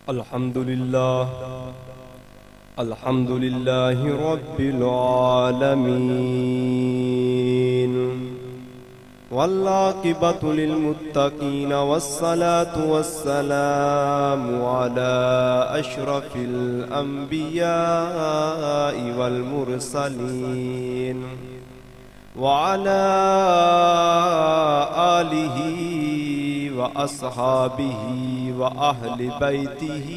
الحمد لله رب العالمين والعاقبة للمتقين والصلاة والسلام على أشرف الأنبياء والمرسلين وعلى آله وأصحابه وأهل بيته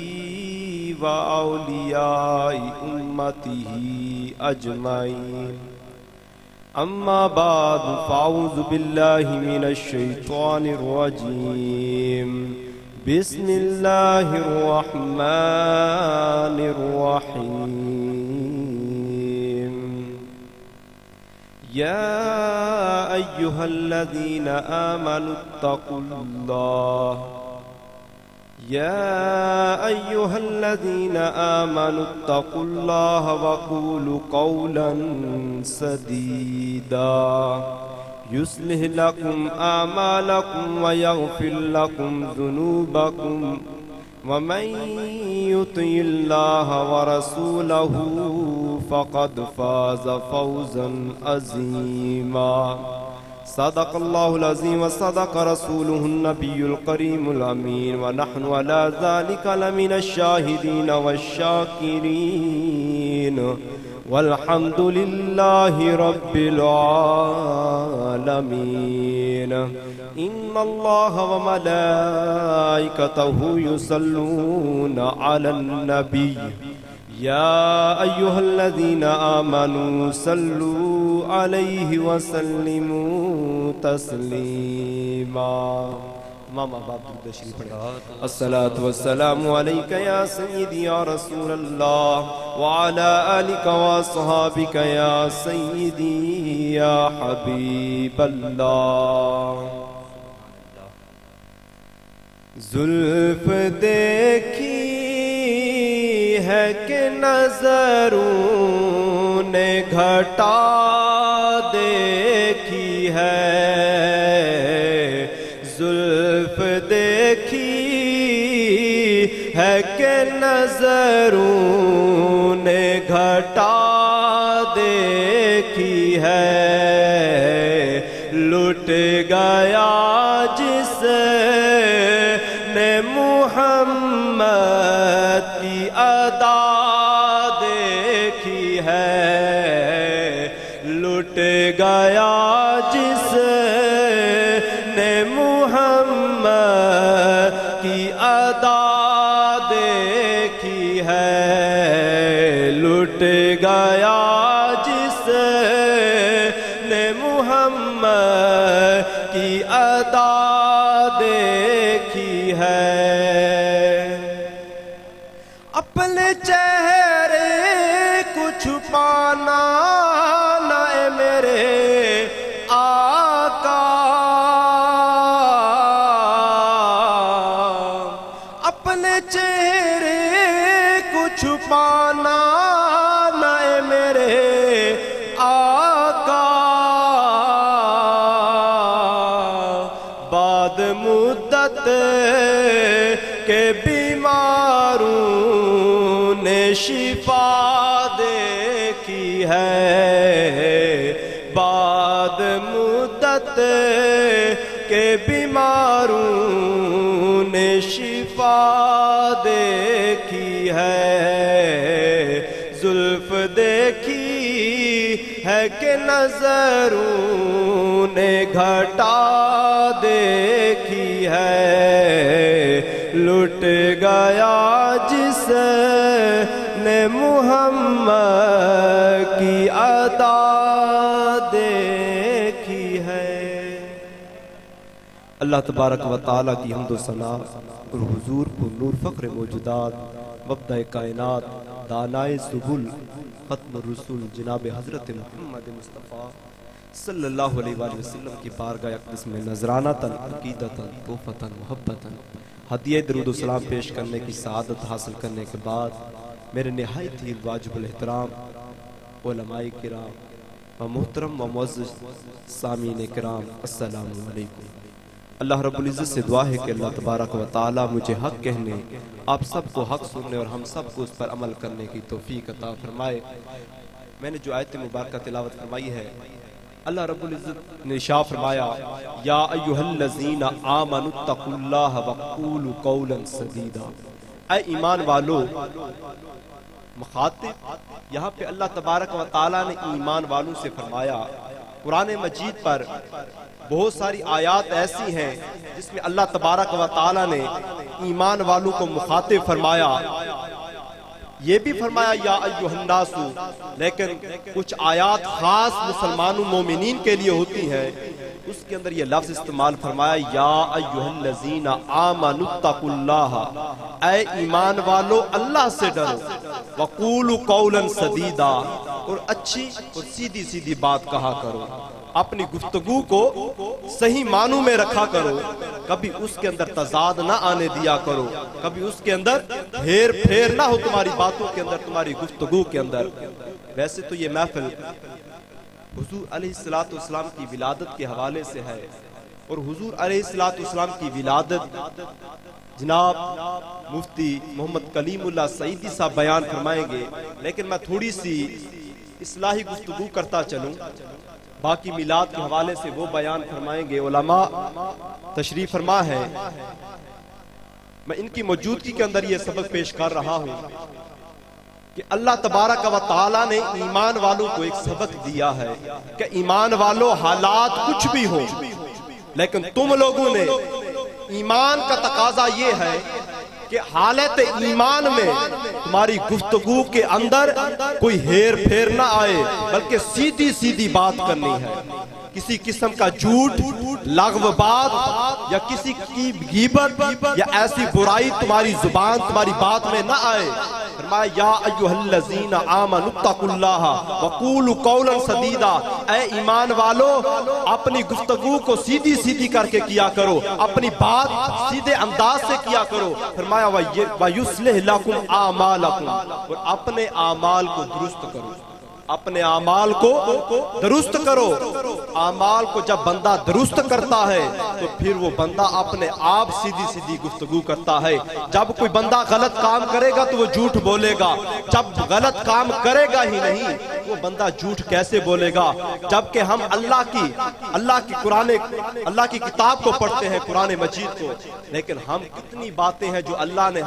وأولياء أمته أجمعين أما بعد فأعوذ بالله من الشيطان الرجيم بسم الله الرحمن الرحيم يا أيها الذين آمنوا اتقوا الله يا أيها الذين آمنوا اتقوا الله وقولوا قولا سديدا يصلح لكم أعمالكم ويغفر لكم ذنوبكم ومن يطع الله ورسوله فقد فاز فوزا عظيما صدق الله العظيم وصدق رسوله النبي الكريم الأمين ونحن على ذلك لمن الشاهدين والشاكرين والحمد لله رب العالمين إن الله وملائكته يصلون على النبي يا أيها الذين آمنوا صلوا عليه وسلموا تسليما ماما باپ درود شریف پڑھیں الصلاة والسلام عليك يا سيدي يا رسول الله وعلى آلك وصحابك يا سيدي يا حبيب الله زلف دیکھی ہے کہ نظروں نے گھٹا دیکھی ہے زلف دیکھی ہے کہ نظروں نے گھٹا دیکھی ہے لٹ گیا جس نے محمد کی ادا دیکھی ہے لٹ گیا جس نے محمد کی ادا دیکھی ہے لٹ گیا جس نے محمد کی ادا دیکھی ہے اپنے چہرے کو چھپانا نہ اے میرے آقا اپنے چہرے کو چھپانا نہ اے میرے آقا بعد مدت کے بیماروں نے شفا دیکھی ہے بعد مدت کے بیماروں نے شفا دیکھی ہے زلف دیکھی ہے کہ نظروں نے گھٹا دیکھی ہے لٹ گیا جس نے محمد کی ادا دیکھی ہے اللہ تبارک و تعالیٰ کی حمد و ثنا اور حضور پر نور فخر موجودات مبدأ کائنات دانائے سبل ختم الرسول جناب حضرت محمد مصطفیٰ صلی اللہ علیہ وآلہ وسلم کی بارگاہ اقدس میں نذرانتاً عقیدتاً توفتاً محبتاً ہدیہ درود و سلام پیش کرنے کی سعادت حاصل کرنے کے بعد میرے نہایت ہی واجب الاحترام علماء کرام و محترم و معزز سامعین کرام السلام علیکم اللہ رب العزت سے دعا ہے کہ اللہ تبارک و تعالی مجھے حق کہنے، آپ سب کو حق سننے اور ہم سب کو اس پر عمل کرنے کی توفیق عطا فرمائے۔ میں نے جو آیت مبارکہ تلاوت فرمائی ہے، اللہ رب العزت نے ارشاد فرمایا یا ایھا الذین آمنوا اتقوا اللہ وقولوا قولا سدیدا، اے ایمان والو۔ مخاطب یہاں پہ اللہ تبارک و تعالی نے ایمان والوں سے فرمایا۔ قرآن مجید پر بہت ساری آیات ایسی ہیں جس میں اللہ تبارک و تعالی نے ایمان والوں کو مخاطب فرمایا، یہ بھی فرمایا یا ایھا الناس، لیکن کچھ آیات خاص مسلمانوں مومنین کے لیے ہوتی ہیں، اس کے اندر یہ لفظ استعمال فرمایا یا ایھا الذین آمنوا اتقوا اللہ، اے ایمان والو اللہ سے ڈرو، وقولوا قولا سدیدا، اور اچھی اور سیدھی سیدھی بات کہا کرو، اپنی گفتگو کو صحیح معنوں میں رکھا کرو، کبھی اس کے اندر تضاد نہ آنے دیا کرو، کبھی اس کے اندر ہیر پھیر نہ ہو تمہاری باتوں کے اندر، تمہاری گفتگو کے اندر۔ ویسے تو یہ محفل حضور علیہ السلام کی ولادت کے حوالے سے ہے، اور حضور علیہ السلام کی ولادت جناب مفتی محمد کلیم اللہ سعیدی صاحب بیان فرمائیں گے، لیکن میں تھوڑی سی اصلاحی گفتگو کرتا چلوں۔ باقی میلاد کے حوالے سے وہ بیان فرمائیں گے، علماء تشریف فرما ہے، میں ان کی موجودگی کے اندر یہ سبق پیش کر رہا ہوں کہ اللہ تبارک و تعالی نے ایمان والوں کو ایک سبق دیا ہے کہ ایمان والوں حالات کچھ بھی ہوں، لیکن تم لوگوں نے ایمان کا تقاضا یہ ہے کہ حالت ایمان میں تمہاری گفتگو کے اندر کوئی ہیر پھیر نہ آئے، بلکہ سیدھی سیدھی بات کرنی ہے، کسی قسم کا جھوٹ، لغو بات یا کسی کی غیبت یا ایسی برائی تمہاری زبان تمہاری بات میں نہ آئے۔ فرمایا یا ایھا الذین آمنوا اتقوا اللہ وقولوا قولا سدیدا، اے ایمان والو اپنی گفتگو کو سیدھی سیدھی کر کے کیا کرو، اپنی بات سیدھے انداز سے کیا کرو۔ فرمایا وَيُصْلِحْ لَكُمْ أَعْمَالَكُمْ، اور اپنے اعمال کو درست کرو، اپنے اعمال کو درست کرو۔ اعمال کو جب بندہ درست کرتا ہے تو پھر وہ بندہ اپنے آپ سیدھی سیدھی گفتگو کرتا ہے۔ جب کوئی بندہ غلط کام کرے گا تو وہ جھوٹ بولے گا، جب غلط کام کرے گا ہی نہیں وہ بندہ جھوٹ کیسے بولے گا؟ جبکہ ہم اللہ کی کتاب کو پڑھتے ہیں، قرآن مجید کو، لیکن ہم کتنی باتیں ہیں جو اللہ نے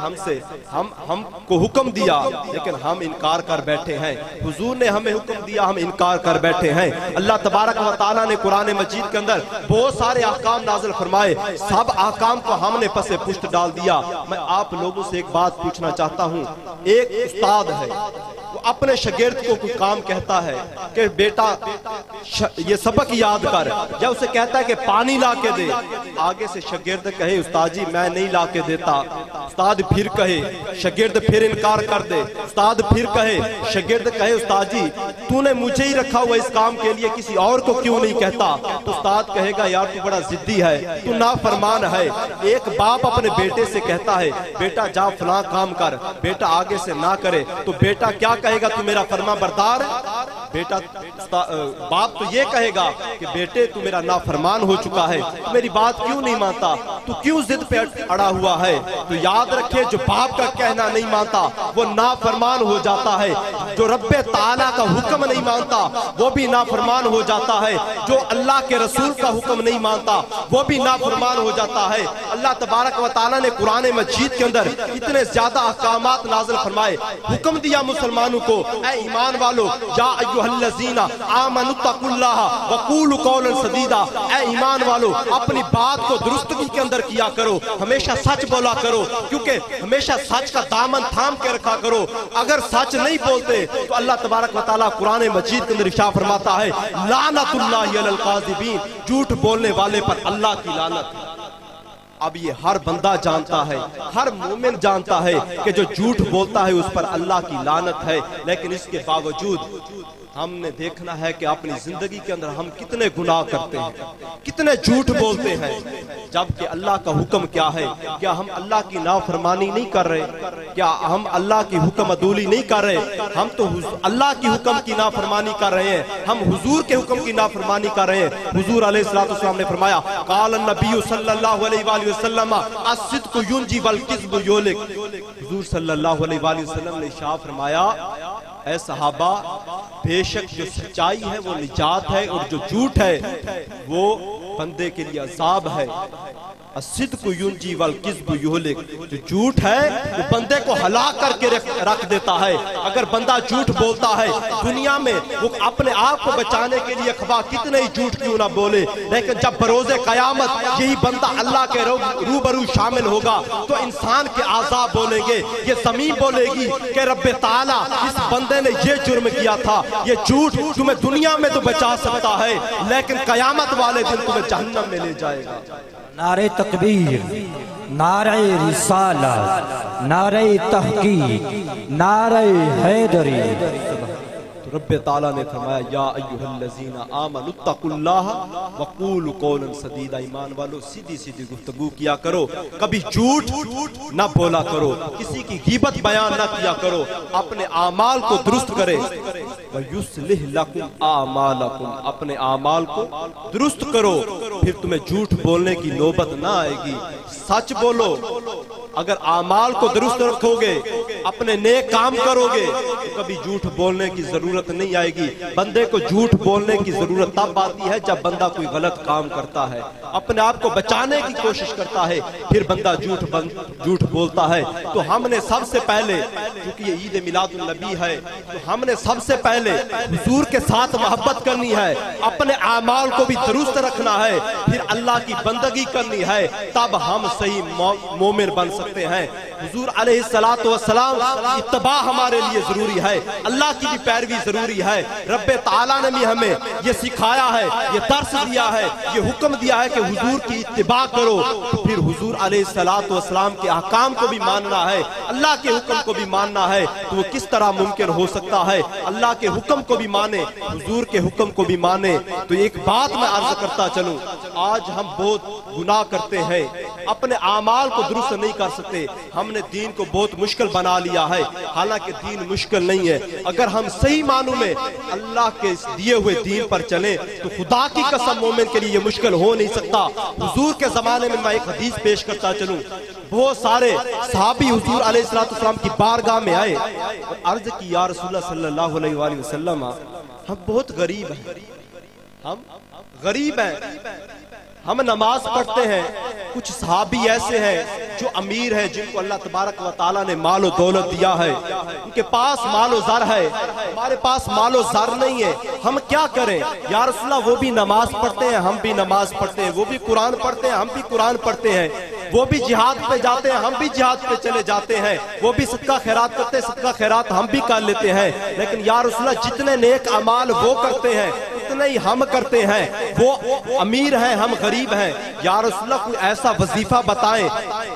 ہم کو حکم دیا لیکن ہم انکار کر بیٹھے ہیں۔ حضور نے ہمیں حکم دیا، ہم انکار کر بیٹھے ہیں۔ اللہ تبارک و تعالیٰ نے قرآن مجید کے اندر بہت سارے احکام نازل فرمائے، سب احکام کو ہم نے پس پشت ڈال دیا۔ میں آپ لوگوں سے ایک بات پوچھنا چاہتا ہوں، ایک استاد ہے، وہ اپنے شاگرد کو کوئی کام کہتا ہے کہ بیٹا یہ سبق یاد کر، یا اسے کہتا ہے کہ پانی لا کے دے، آگے سے شاگرد کہے استاد جی میں نہیں لا کے دیتا، استاد پھر کہے، شاگرد پھر انکار کر دے، استاد پھر کہے، شاگرد کہے استاد جی تو نے مجھے ہی رکھا ہوا اس کام کے لیے، کسی اور کو کیوں نہیں کہتا؟ تو استاد کہے گا یار تو بڑا ضدی ہے، تو نافرمان ہے۔ ایک باپ اپنے بیٹے سے کہتا ہے بیٹا جا فلاں کام کر، بیٹا آگے سے نہ کرے تو بیٹا کیا کہے گا؟ تو میرا فرما بردار ہے؟ بیٹا باپ تو یہ کہے گا کہ بیٹے تو میرا نافرمان ہو چکا ہے، تو میری بات کیوں نہیں مانتا، تو کیوں ضد پہ اڑا ہوا ہے؟ تو یاد رکھے جو باپ کا کہنا نہیں مانتا وہ نافرمان ہو جاتا ہے، جو رب تعالیٰ کا حکم نہیں مانتا وہ بھی نافرمان ہو جاتا ہے، جو اللہ کے رسول کا حکم نہیں مانتا وہ بھی نافرمان ہو جاتا ہے۔ اللہ تبارک و تعالیٰ نے قرآن مجید کے اندر اتنے زیادہ احکامات نازل فرمائے، حکم دیا مسلمانوں کو اے ایمان والو یا ایھا الذین آمنوا اتقوا اللہ وقولوا قولا سدیدا، اے ایمان والو اپنی بات کو درستگی کے اندر کیا کرو، ہمیشہ سچ بولا کرو، کیونکہ ہمیشہ سچ کا دامن تھام کے رکھا کرو۔ اگر سچ نہیں بولتے تو اللہ تبارک و تعالیٰ قرآن مجید کے اندر ارشاد فرماتا ہے لعنت اللہ علی الکاذبین، جھوٹ بولنے والے پر اللہ کی لعنت۔ اب یہ ہر بندہ جانتا ہے، ہر مومن جانتا ہے کہ جو جھوٹ بولتا ہے اس پر اللہ کی لعنت ہے، لیکن اس کے باوجود ہم نے دیکھنا ہے کہ اپنی زندگی کے اندر ہم کتنے گناہ کرتے ہیں، کتنے جھوٹ بولتے ہیں، جبکہ اللہ کا حکم کیا ہے؟ کیا ہم اللہ کی نافرمانی نہیں کر رہے؟ کیا ہم اللہ کی حکم عدولی نہیں کر رہے؟ ہم تو اللہ کی حکم کی نافرمانی کر رہے ہیں، ہم حضور کے حکم کی نافرمانی کر رہے ہیں۔ حضور علیہ السلام نے فرمایا قال النبی صلی اللہ علیہ وآلہ وسلم الصدق ینجی والکذب یہلک۔ حضور صلی اللہ علیہ وآلہ وسلم نے ارشاد فرمایا اے صحابہ، بے شک جو سچائی ہے وہ نجات ہے، اور جو جھوٹ ہے وہ بندے کے لیے عذاب ہے۔ الصدق ینجی والکذب یہلک، جو جھوٹ ہے وہ بندے کو ہلاک کر کے رکھ دیتا ہے۔ اگر بندہ جھوٹ بولتا ہے دنیا میں، وہ اپنے آپ کو بچانے کے لیے خواہ کتنے ہی جھوٹ کیوں نہ بولے، لیکن جب بروز قیامت یہی بندہ اللہ کے روبرو شامل ہوگا تو انسان کے اعضاء بولیں گے، یہ زمین بولے گی کہ رب تعالیٰ اس بندے نے یہ جرم کیا تھا، یہ جھوٹ تمہیں دنیا میں تو بچا سکتا ہے لیکن قیامت والے دن تمہیں جہنم میں لے جائے گا۔ نعرہ تکبیر، نعرہ رسالت، نعرہ تحقیق، نعرہ حیدری۔ تو رب تعالیٰ نے فرمایا یا ایھا الذین آمنوا اتقوا اللہ وقولوا قولا سدیدا، ایمان والو سیدھی سیدھی گفتگو کیا کرو، کبھی جھوٹ نہ بولا کرو، کسی کی غیبت بیان نہ کیا کرو، اپنے اعمال کو درست کرے۔ وَيُصْلِحْ لَكُمْ أَعْمَالَكُمْ، اپنے اعمال کو درست کرو، پھر تمہیں جھوٹ بولنے کی نوبت نہ آئے گی۔ سچ بولو، اگر اعمال کو درست رکھو گے، اپنے نیک کام کرو گے تو کبھی جھوٹ بولنے کی ضرورت نہیں آئے گی۔ بندے کو جھوٹ بولنے کی ضرورت تب آتی ہے جب بندہ کوئی غلط کام کرتا ہے، اپنے آپ کو بچانے کی کوشش کرتا ہے، پھر بندہ جھوٹ بولتا ہے۔ تو ہم نے سب سے پہلے، کیونکہ یہ عید میلاد النبی ہے، تو ہم نے سب سے پہلے حضور کے ساتھ محبت کرنی ہے، اپنے اعمال کو بھی درست رکھنا ہے، پھر اللہ کی بندگی کرنی ہے، تب ہم صحیح مومن بن سکتے ہیں۔ حضور علیہ السلام کی اتباع ہمارے لیے ضروری ہے، اللہ کی بھی پیروی ضروری ہے۔ رب تعالیٰ نے بھی ہمیں یہ سکھایا ہے، یہ درس دیا ہے، یہ حکم دیا ہے کہ حضور کی اتباع کرو، پھر حضور علیہ السلام کے احکام کو بھی ماننا ہے، اللہ کے حکم کو بھی ماننا ہے۔ تو وہ کس طرح ممکن ہو سکتا ہے اللہ کے حکم کو بھی مانے، حضور کے حکم کو بھی مانے؟ تو ایک بات میں عرض کرتا چلوں، آج ہم بہت گناہ کرتے ہیں، اپنے اعمال کو درست نہیں کر سکتے، ہم نے دین کو بہت مشکل بنا لیا ہے، حالانکہ دین مشکل نہیں ہے۔ اگر ہم صحیح معنوں میں اللہ کے دیے ہوئے دین پر چلیں تو خدا کی قسم مومن کے لیے یہ مشکل ہو نہیں سکتا۔ حضور کے زمانے میں میں ایک حدیث پیش کرتا چلوں، بہت سارے صحابی حضور علیہ السلام کی بارگاہ میں آئے اور عرض کی یا رسول اللہ صلی اللہ علیہ وآلہ وسلم، ہم بہت غریب ہیں، ہم غریب ہیں، ہم نماز پڑھتے ہیں، کچھ صحابی ایسے ہیں جو امیر ہیں، جن کو اللہ تبارک و تعالیٰ نے مال و دولت دیا ہے، ان کے پاس مال و زر ہے، ہمارے پاس مال و زر نہیں ہے، ہم کیا کریں؟ یا رسول اللہ وہ بھی نماز پڑھتے ہیں، ہم بھی نماز پڑھتے ہیں، وہ بھی قرآن پڑھتے ہیں، ہم بھی قرآن پڑھتے ہیں، وہ بھی جہاد پہ جاتے ہیں، ہم بھی جہاد پہ چلے جاتے ہیں، وہ بھی صدقہ خیرات کرتے ہیں، صدقہ خیرات ہم بھی کر لیتے ہیں، لیکن یا رسول اللہ جتنے نیک اعمال وہ کرتے ہیں اتنے ہی ہم کرتے ہیں، وہ امیر ہیں ہم غریب ہیں۔ یا رسول اللہ کوئی ایسا وظیفہ بتائیں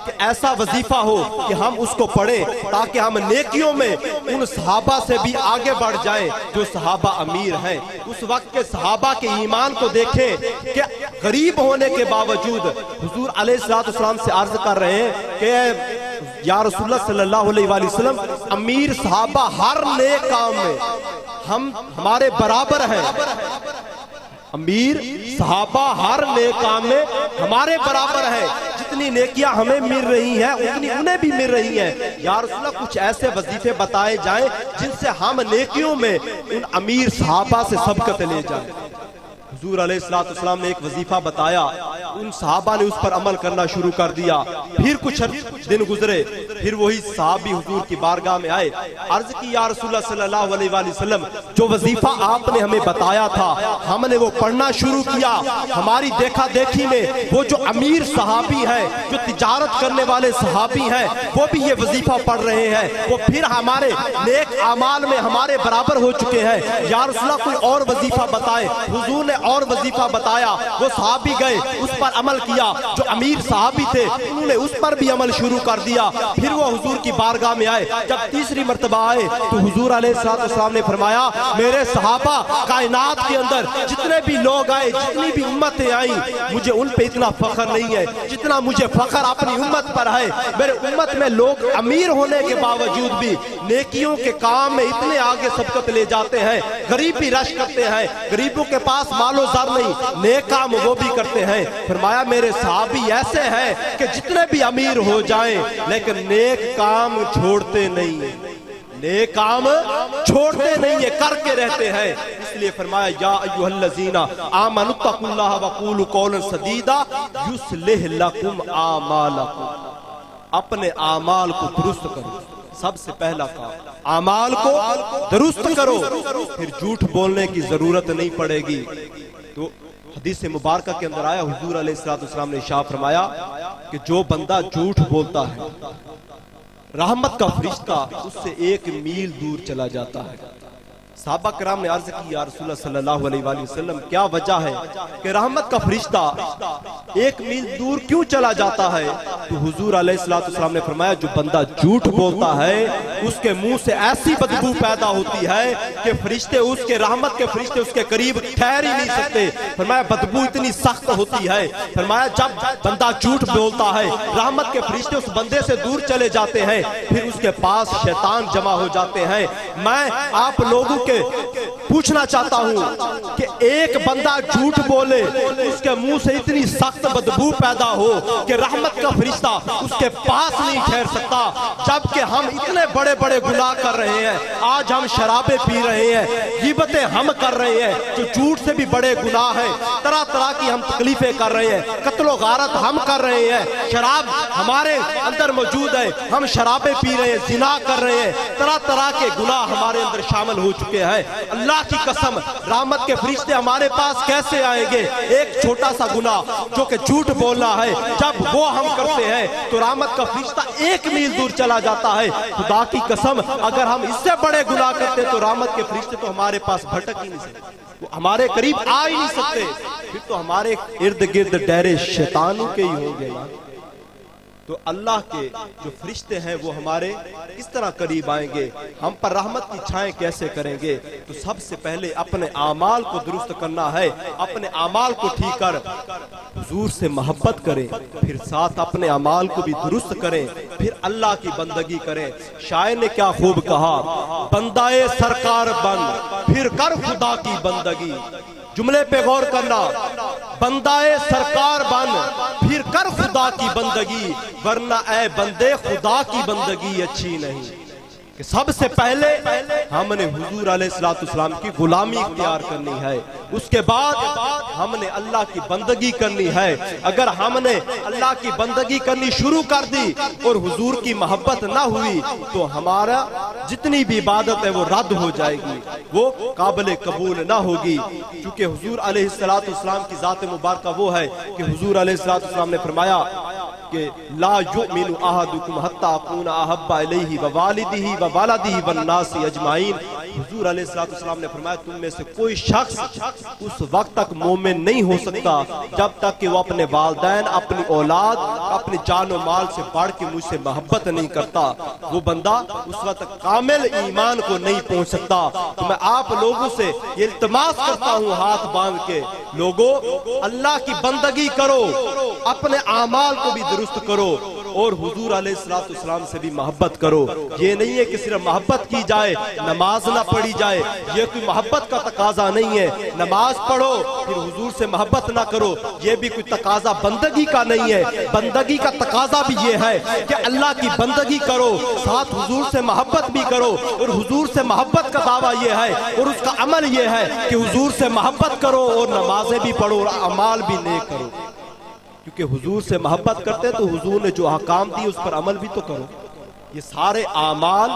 کہ ایسا وظیفہ ہو کہ ہم اس کو پڑھیں تاکہ ہم نیکیوں میں ان صحابہ سے بھی آگے بڑھ جائیں جو صحابہ امیر ہیں۔ اس وقت کے صحابہ کے ایمان کو دیکھیں کہ غریب ہونے کے باوجود حضور علیہ السلام سے عرض کر رہے ہیں کہ یا رسول اللہ صلی اللہ علیہ وآلہ وسلم، امیر صحابہ ہر نیک کام میں ہمارے برابر ہیں، امیر صحابہ ہر نیک کام میں ہمارے برابر ہیں، جتنی نیکیاں ہمیں مل رہی ہیں اتنی انہیں بھی مل رہی ہیں۔ یا رسول اللہ کچھ ایسے وظیفے بتائے جائیں جن سے ہم نیکیوں میں ان امیر صحابہ سے سبقت لے جائیں۔ حضور علیہ السلام نے ایک وظیفہ بتایا، ان صحابہ نے اس پر عمل کرنا شروع کر دیا، پھر کچھ دن گزرے، پھر وہی صحابی حضور کی بارگاہ میں آئے، عرض کی یا رسول اللہ صلی اللہ علیہ وآلہ وسلم جو وظیفہ آپ نے ہمیں بتایا تھا ہم نے وہ پڑھنا شروع کیا، ہماری دیکھا دیکھی میں وہ جو امیر صحابی ہیں، جو تجارت کرنے والے صحابی ہیں، وہ بھی یہ وظیفہ پڑھ رہے ہیں، وہ پھر ہمارے نیک اعمال میں ہمارے برابر ہو چکے ہیں، یا رسول اللہ کوئی اور وظیفہ بتائے۔ حضور نے اور وظیفہ بتایا، وہ صحابی گئے، اس پر پر عمل کیا، جو امیر صحابی تھے انہوں نے اس پر بھی عمل شروع کر دیا۔ پھر وہ حضور کی بارگاہ میں آئے، جب تیسری مرتبہ آئے تو حضور علیہ السلام نے فرمایا میرے صحابہ کائنات کے اندر جتنے بھی لوگ آئے، جتنی بھی امتیں آئیں، مجھے ان پہ اتنا فخر نہیں ہے جتنا مجھے فخر اپنی امت پر ہے۔ میرے امت میں لوگ امیر ہونے کے باوجود بھی نیکیوں کے کام میں اتنے آگے سبقت لے جاتے ہیں، غریبی رش کرتے ہیں، غریبوں کے پاس مال و زر نہیں، نیک کام وہ بھی کرتے ہیں۔ فرمایا میرے صحابی ایسے ہیں کہ جتنے بھی امیر ہو جائیں لیکن نیک کام چھوڑتے نہیں، نیک کام چھوڑتے نہیں، یہ کر کے رہتے ہیں۔ اس لیے فرمایا یا ایھا الذین آمنوا اتقوا اللہ وقولوا قولا سدیدا یصلح لکم اعمالکم۔ اپنے اعمال کو درست کرو، سب سے پہلا کام اعمال کو درست کرو، پھر جھوٹ بولنے کی ضرورت نہیں پڑے گی۔ تو حدیث مبارکہ کے اندر آیا، حضور علیہ السلام نے ارشاد فرمایا کہ جو بندہ جھوٹ بولتا ہے رحمت کا فرشتہ اس سے 1 میل دور چلا جاتا ہے۔ صحابہ کرام نے عرض کی یا رسول اللہ صلی اللہ علیہ وآلہ وسلم کیا وجہ ہے کہ رحمت کا فرشتہ 1 میل دور کیوں چلا جاتا ہے؟ تو حضور علیہ السلام نے فرمایا جو بندہ جھوٹ بولتا ہے اس کے منہ سے ایسی بدبو پیدا ہوتی ہے کہ فرشتے اس کے رحمت کے فرشتے اس کے قریب ٹھہر ہی نہیں سکتے۔ فرمایا بدبو اتنی سخت ہوتی ہے، فرمایا جب بندہ جھوٹ بولتا ہے رحمت کے فرشتے اس بندے سے دور چلے جاتے ہیں، پھر اس کے پاس شیطان جمع ہو جاتے ہیں۔ میں آپ لوگوں کے پوچھنا چاہتا ہوں کہ ایک بندہ جھوٹ بولے اس کے منہ سے اتنی سخت بدبو پیدا ہو کہ رحمت کا فرشتہ اس کے پاس نہیں ٹھہر سکتا، جبکہ ہم اتنے بڑے بڑے گناہ کر رہے ہیں۔ آج ہم شرابیں پی رہے ہیں، غیبتیں ہم کر رہے ہیں جو جھوٹ سے بھی بڑے گناہ ہیں، طرح طرح کی ہم تکلیفیں کر رہے ہیں، قتل و غارت ہم کر رہے ہیں، شراب ہمارے اندر موجود ہے، ہم شرابیں پی رہے ہیں، زنا کر رہے ہیں، طرح طرح کے گناہ ہمارے اندر شامل ہو چکے ہیں۔ اللہ کی قسم رحمت کے فرشتے ہمارے پاس کیسے آئیں گے؟ ایک چھوٹا سا گناہ جو کہ جھوٹ بولنا ہے، جب وہ ہم کرتے ہیں تو رحمت کا فرشتہ 1 میل دور چلا جاتا ہے۔ خدا کی قسم اگر ہم اس سے بڑے گناہ کرتے تو رحمت کے فرشتے تو ہمارے پاس بھٹک ہی نہیں سکتے، وہ ہمارے قریب آ ہی نہیں سکتے، پھر تو ہمارے ارد گرد ڈیرے شیطانوں کے ہی ہوں گے نا۔ تو اللہ کے جو فرشتے ہیں وہ ہمارے کس طرح قریب آئیں گے، ہم پر رحمت کی چھائیں کیسے کریں گے؟ تو سب سے پہلے اپنے اعمال کو درست کرنا ہے، اپنے اعمال کو ٹھیک کر حضور سے محبت کریں، پھر ساتھ اپنے اعمال کو بھی درست کریں، پھر اللہ کی بندگی کریں۔ شاعر نے کیا خوب کہا، بندہ سرکار بن پھر کر خدا کی بندگی۔ جملے پہ غور کرنا، بندہ سرکار بن پھر کر خدا کی بندگی، ورنہ اے بندے خدا کی بندگی اچھی نہیں۔ کہ سب سے پہلے ہم نے حضور علیہ السلام کی غلامی اختیار کرنی ہے، اس کے بعد ہم نے اللہ کی بندگی کرنی ہے۔ اگر ہم نے اللہ کی بندگی کرنی شروع کر دی اور حضور کی محبت نہ ہوئی تو ہمارا جتنی بھی عبادت ہے وہ رد ہو جائے گی، وہ قابل قبول نہ ہوگی۔ چونکہ حضور علیہ السلام کی ذات مبارکہ وہ ہے کہ حضور علیہ السلام نے فرمایا کہ لا یؤمن احدکم حتی اکون احب الیہ ووالدہ ووالدہ والناس اجمعین۔ حضور علیہ السلام نے فرمایا تم میں سے کوئی شخص اس وقت تک مومن نہیں ہو سکتا جب تک کہ وہ اپنے والدین، اپنی اولاد، اپنی جان و مال سے بڑھ کے مجھ سے محبت نہیں کرتا، وہ بندہ اس وقت تک کامل ایمان کو نہیں پہنچ سکتا۔ تو میں آپ لوگوں سے یہ التماس کرتا ہوں ہاتھ باندھ کے، لوگوں اللہ کی بندگی کرو، اپنے اعمال کو بھی درست کرو اور حضور علیہ السلام سے بھی محبت کرو۔ یہ نہیں ہے کہ صرف محبت کی جائے نماز نہ پڑھی جائے، یہ کوئی محبت کا تقاضا نہیں ہے۔ نماز پڑھو پھر حضور سے محبت نہ کرو، یہ بھی کوئی تقاضا بندگی کا نہیں ہے۔ بندگی کا تقاضا بھی یہ ہے کہ اللہ کی بندگی کرو، ساتھ حضور سے محبت بھی کرو، اور حضور سے محبت کا دعویٰ یہ ہے اور اس کا عمل یہ ہے کہ حضور سے محبت کرو اور نمازیں بھی پڑھو اور اعمال بھی نیک کرو۔ کیونکہ حضور سے محبت کرتے تو حضور نے جو احکام دی اس پر عمل بھی تو کرو۔ یہ سارے اعمال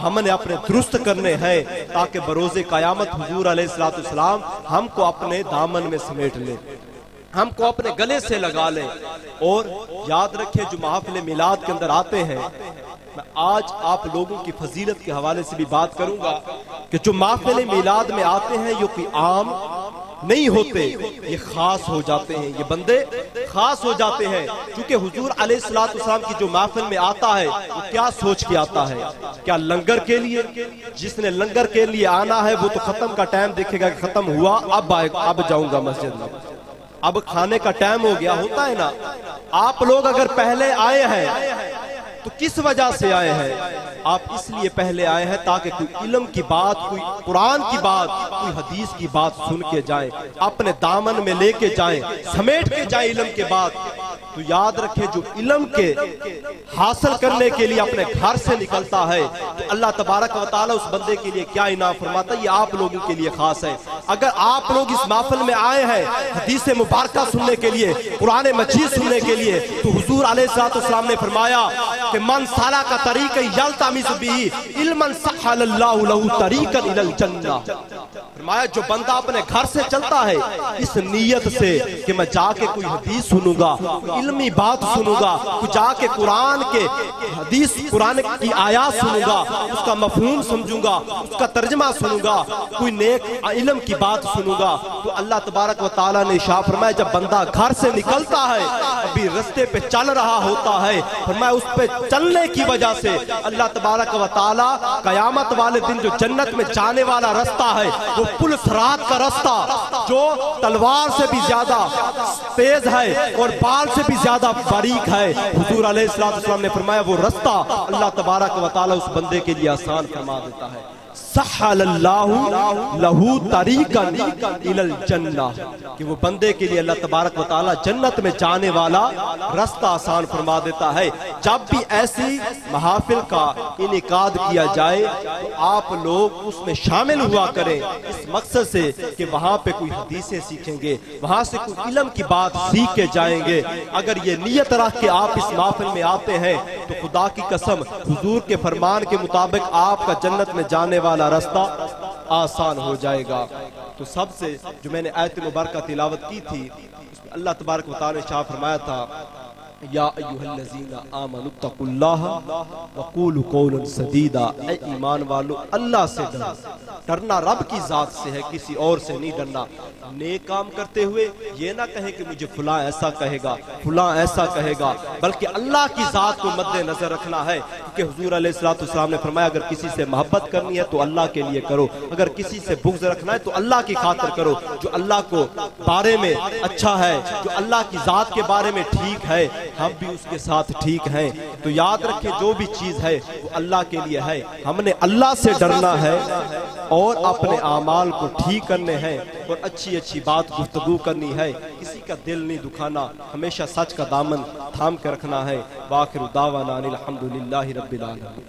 ہم نے اپنے درست کرنے ہیں تاکہ بروز قیامت حضور علیہ السلام ہم کو اپنے دامن میں سمیٹ لے، ہم کو اپنے گلے سے لگا لے۔ اور یاد رکھیں جو محفل میلاد کے اندر آتے ہیں، میں آج آپ لوگوں کی فضیلت کے حوالے سے بھی بات کروں گا کہ جو محفل میلاد میں آتے ہیں یہ کوئی عام نہیں ہوتے، یہ خاص ہو جاتے ہیں، یہ بندے خاص ہو جاتے ہیں، چونکہ حضور علیہ السلام کی جو محفل میں آتا ہے وہ کیا سوچ کے آتا ہے؟ کیا لنگر کے لیے؟ جس نے لنگر کے لیے آنا ہے وہ تو ختم کا ٹائم دیکھے گا کہ ختم ہوا، اب جاؤں گا مسجد میں، اب کھانے کا ٹائم ہو گیا، ہوتا ہے نا۔ آپ لوگ اگر پہلے آئے ہیں تو کس وجہ سے آئے ہیں؟ آپ اس لیے پہلے آئے ہیں تاکہ کوئی علم کی بات، کوئی قرآن کی بات، کوئی حدیث کی بات سن کے جائیں، اپنے دامن میں لے کے جائیں، سمیٹ کے جائیں علم کے بات۔ تو یاد رکھیں جو علم کے حاصل کرنے کے لیے اپنے گھر سے نکلتا ہے تو اللہ تبارک و تعالیٰ اس بندے کے لیے کیا انعام فرماتا ہے، یہ آپ لوگوں کے لیے خاص ہے۔ اگر آپ لوگ اس محفل میں آئے ہیں حدیث مبارکہ سننے کے لیے، قرآن مجید سننے کے لیے، تو حضور علیہ السلام نے فرمایا کہ من سلک طریقا یلتمس به علما سہل اللہ لہ طریقا الی الجنہ۔ فرمایا جو بندہ اپنے گھر سے چلتا ہے اس نیت سے کہ میں جا کے کوئی حدیث سنوں گا، علمی بات سنوں گا، جا کے قرآن کے حدیث، قرآن کی آیات سنوں گا، اس کا مفہوم سمجھوں گا، اس کا ترجمہ سنوں گا، کوئی نیک علم کی بات سنوں گا، تو اللہ تبارک و تعالیٰ نے ارشاد فرمایا جب بندہ گھر سے نکلتا ہے، ابھی رستے پہ چل رہا ہوتا ہے، فرمایا اس پہ چلنے کی وجہ سے اللہ تبارک و تعالیٰ قیامت والے دن جو جنت میں جانے والا رستہ ہے وہ پل صراط کا رستہ جو تلوار سے بھی زیادہ تیز ہے اور بال سے بھی زیادہ باریک ہے، حضور علیہ السلام نے فرمایا وہ رستہ اللہ تبارک و تعالیٰ اس بندے کے لیے آسان فرما دیتا ہے۔ سہل اللہ لہ طریقا الی الجنہ، کہ وہ بندے کے لیے اللہ تبارک و تعالیٰ جنت میں جانے والا رستہ آسان فرما دیتا ہے۔ جب بھی ایسی محافل کا انعقاد کیا جائے تو آپ لوگ اس میں شامل ہوا کریں، اس مقصد سے کہ وہاں پہ کوئی حدیثیں سیکھیں گے، وہاں سے کوئی علم کی بات سیکھ کے جائیں گے۔ اگر یہ نیت رکھ کے آپ اس محفل میں آتے ہیں تو خدا کی قسم حضور کے فرمان کے مطابق آپ کا جنت میں جانے والا راستہ آسان ہو جائے گا۔ تو سب سے جو میں نے آیت مبارکہ تلاوت کی تھی اس میں اللہ تبارک و تعالی نے ارشاد فرمایا تھا یا ایھا الذین آمنوا اتقوا اللہ وقولوا قولا سدیدا، اے ایمان والو اللہ سے ڈرو، ڈرنا رب کی ذات سے ہے، کسی اور سے نہیں ڈرنا۔ نیک کام کرتے ہوئے یہ نہ کہے کہ مجھے فلاں ایسا کہے گا، فلاں ایسا کہے گا، بلکہ اللہ کی ذات کو مد نظر رکھنا ہے، کہ حضور علیہ السلام نے فرمایا اگر کسی سے محبت کرنی ہے تو اللہ کے لیے کرو، اگر کسی سے بغض رکھنا ہے تو اللہ کی خاطر کرو، جو اللہ کو بارے میں اچھا ہے، جو اللہ کی ذات کے بارے میں ٹھیک ہے، ہم بھی اس کے ساتھ ٹھیک ہیں۔ تو یاد رکھیں جو بھی چیز ہے وہ اللہ کے لیے ہے، ہم نے اللہ سے ڈرنا ہے اور اپنے اعمال کو ٹھیک کرنے ہیں اور اچھی اچھی بات گفتگو کرنی ہے، کسی کا دل نہیں دکھانا، ہمیشہ سچ کا دامن تھام کے رکھنا ہے۔ وآخر دعوانا الحمدللہ رب العالمین۔